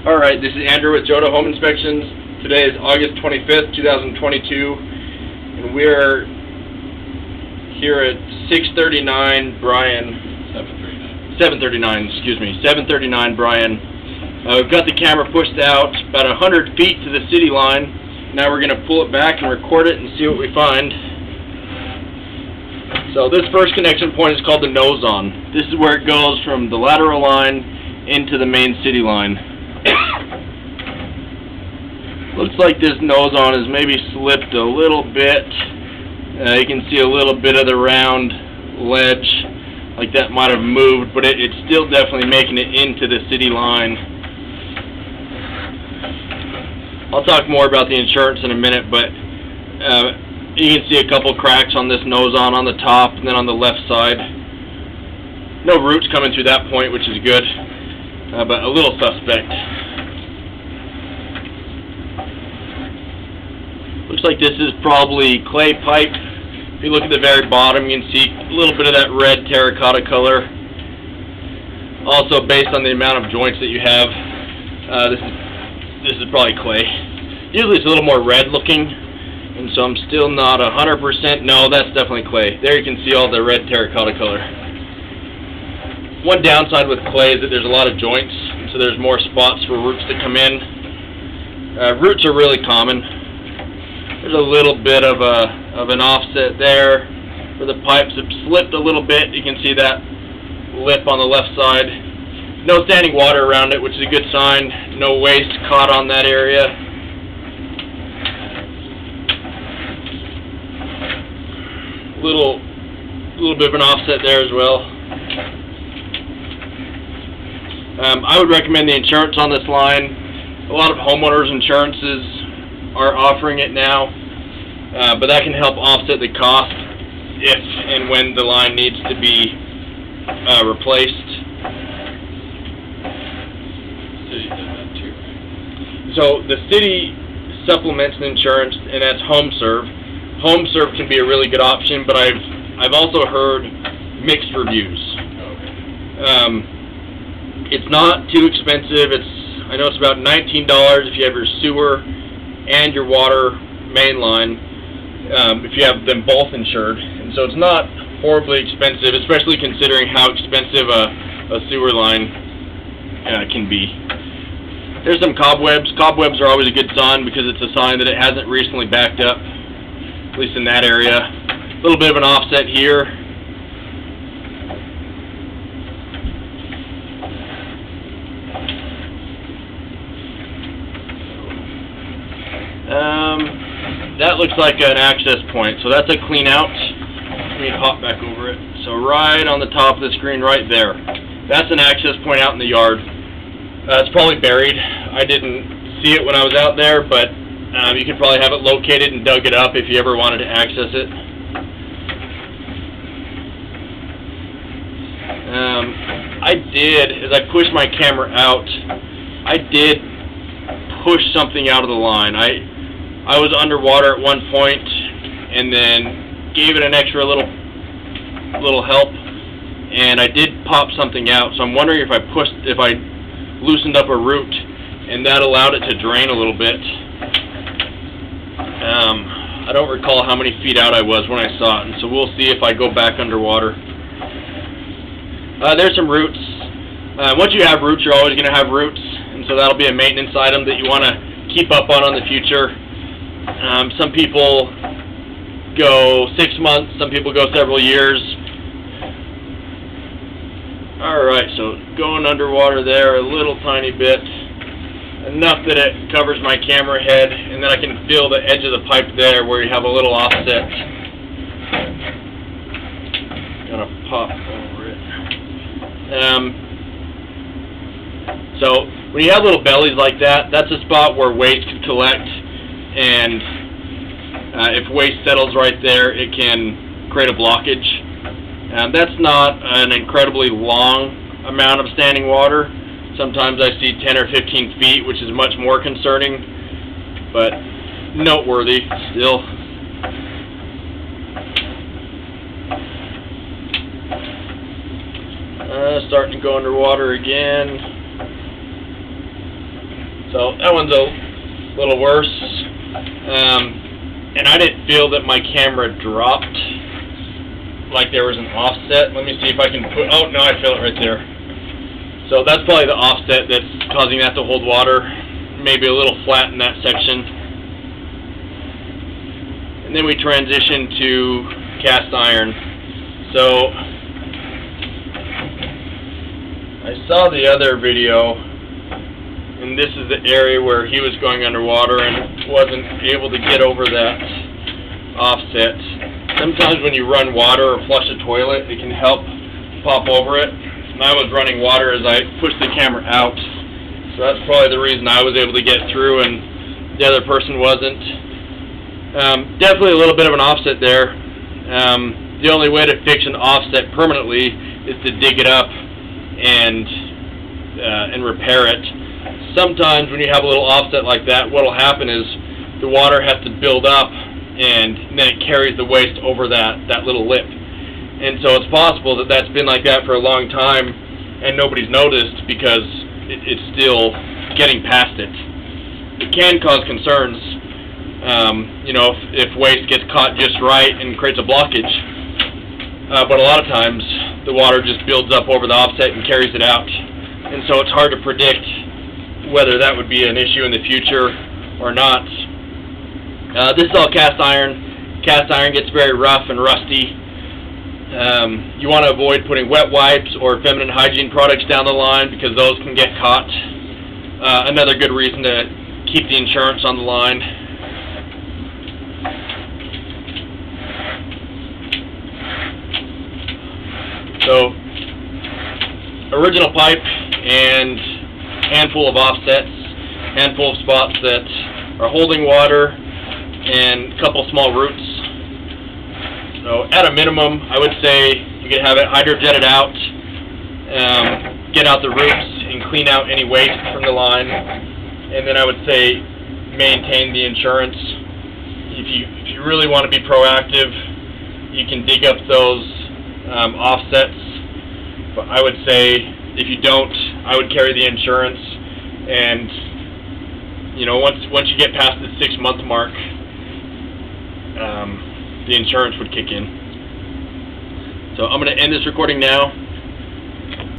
Alright, this is Andrew with Joda Home Inspections. Today is August 25th, 2022, and we're here at 639 Bryan. 739 Bryan. We've got the camera pushed out about 100 feet to the city line. Now we're going to pull it back and record it and see what we find. So this first connection point is called the nose-on. This is where it goes from the lateral line into the main city line. Looks like this nose-on is maybe slipped a little bit. You can see a little bit of the round ledge, like that might have moved, but it's still definitely making it into the city line. I'll talk more about the insurance in a minute, but you can see a couple cracks on this nose-on on the top and then on the left side. No roots coming through that point, which is good, but a little suspect. Looks like this is probably clay pipe. If you look at the very bottom, you can see a little bit of that red terracotta color. Also, based on the amount of joints that you have, this is probably clay. Usually it's a little more red looking, and so I'm still not 100%. No, that's definitely clay. There you can see all the red terracotta color. One downside with clay is that there's a lot of joints, so there's more spots for roots to come in. Roots are really common. There's a little bit of an offset there where the pipes have slipped a little bit. You can see that lip on the left side. No standing water around it, which is a good sign. No waste caught on that area. Little bit of an offset there as well. I would recommend the insurance on this line. A lot of homeowners insurances are offering it now, but that can help offset the cost if and when the line needs to be replaced. So the city supplements the insurance, and that's HomeServe. HomeServe can be a really good option, but I've also heard mixed reviews. It's not too expensive. I know it's about $19 if you have your sewer and your water main line, if you have them both insured, and so it's not horribly expensive, especially considering how expensive a sewer line can be. There's some cobwebs. Cobwebs are always a good sign because it's a sign that it hasn't recently backed up, at least in that area. A little bit of an offset here. That looks like an access point, so that's a clean out. Let me hop back over it. So right on the top of the screen right there, that's an access point out in the yard. It's probably buried. I didn't see it when I was out there, but you could probably have it located and dug it up if you ever wanted to access it. As I pushed my camera out, I did push something out of the line. I was underwater at one point, and then gave it an extra little help, and I did pop something out. So I'm wondering if I loosened up a root, and that allowed it to drain a little bit. I don't recall how many feet out I was when I saw it, and so we'll see if I go back underwater. There's some roots. Once you have roots, you're always going to have roots, and so that'll be a maintenance item that you want to keep up on the future. Some people go 6 months, some people go several years. Alright, so going underwater there a little tiny bit, enough that it covers my camera head, and then I can feel the edge of the pipe there where you have a little offset. Gonna pop over it. So when you have little bellies like that, that's a spot where waste can collect, and if waste settles right there, it can create a blockage. That's not an incredibly long amount of standing water. Sometimes I see 10 or 15 feet, which is much more concerning, but noteworthy still. Starting to go underwater again. So that one's a little worse. And I didn't feel that my camera dropped like there was an offset. Let me see if I can put, oh no, I feel it right there. So that's probably the offset that's causing that to hold water. Maybe a little flat in that section. And then we transition to cast iron. So I saw the other video, and this is the area where he was going underwater and wasn't able to get over that offset. Sometimes when you run water or flush a toilet, it can help pop over it. And I was running water as I pushed the camera out, so that's probably the reason I was able to get through and the other person wasn't. Definitely a little bit of an offset there. The only way to fix an offset permanently is to dig it up and repair it. Sometimes when you have a little offset like that, what will happen is the water has to build up and then it carries the waste over that little lip. And so it's possible that that's been like that for a long time and nobody's noticed because it's still getting past it. It can cause concerns, you know, if waste gets caught just right and creates a blockage. But a lot of times the water just builds up over the offset and carries it out. And so it's hard to predict whether that would be an issue in the future or not. This is all cast iron. Cast iron gets very rough and rusty. You want to avoid putting wet wipes or feminine hygiene products down the line because those can get caught. Another good reason to keep the insurance on the line. So, original pipe and handful of offsets, handful of spots that are holding water, and a couple small roots. So at a minimum, I would say you could have it hydrojetted out, get out the roots and clean out any waste from the line, and then I would say maintain the insurance. If you really want to be proactive, you can dig up those offsets. But I would say if you don't, I would carry the insurance, and you know, once you get past the 6-month mark, the insurance would kick in. So I'm going to end this recording now.